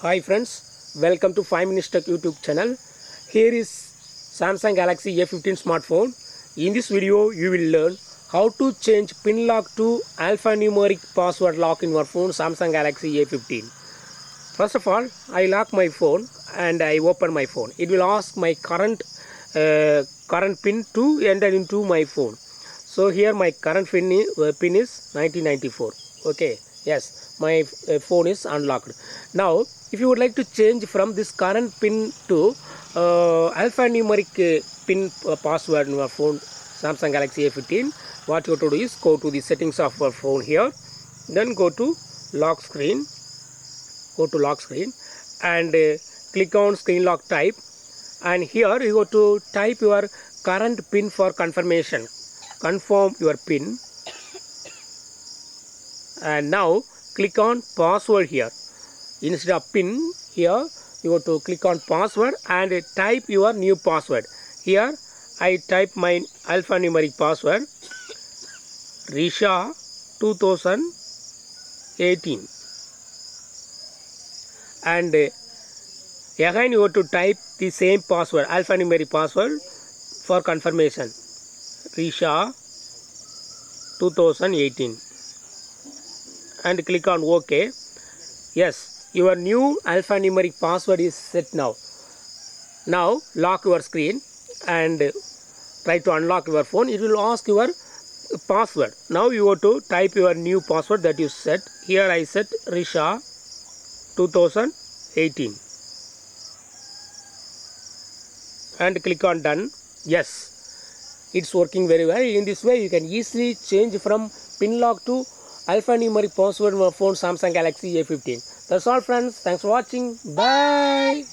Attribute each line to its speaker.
Speaker 1: Hi friends, welcome to 5 Minutes Tech YouTube channel. Here is Samsung Galaxy A15 smartphone. In this video, you will learn how to change pin lock to alphanumeric password lock in your phone Samsung Galaxy A15. First of all, I lock my phone and I open my phone. It will ask my current pin to enter into my phone. So here my current pin is 1994. Okay, yes, my phone is unlocked. Now, if you would like to change from this current pin to alphanumeric pin password in your phone Samsung Galaxy A15, what you have to do is go to the settings of your phone here, then go to lock screen. Go to lock screen and click on screen lock type, and here you go to type your current pin for confirmation. Confirm your pin, and now click on password here. Instead of pin, here you go to click on password and type your new password. Here I type my alphanumeric password, Risha 2018, and again you have to type the same password, alphanumeric password for confirmation, Risha 2018, and click on OK. Yes, your new alphanumeric password is set now. Now lock your screen and try to unlock your phone. It will ask your password. Now you have to type your new password that you set. Here I set Risha 2018 and click on done. Yes, it's working very well. In this way you can easily change from pin lock to alphanumeric password on your phone Samsung Galaxy A15. That's all friends. Thanks for watching. Bye.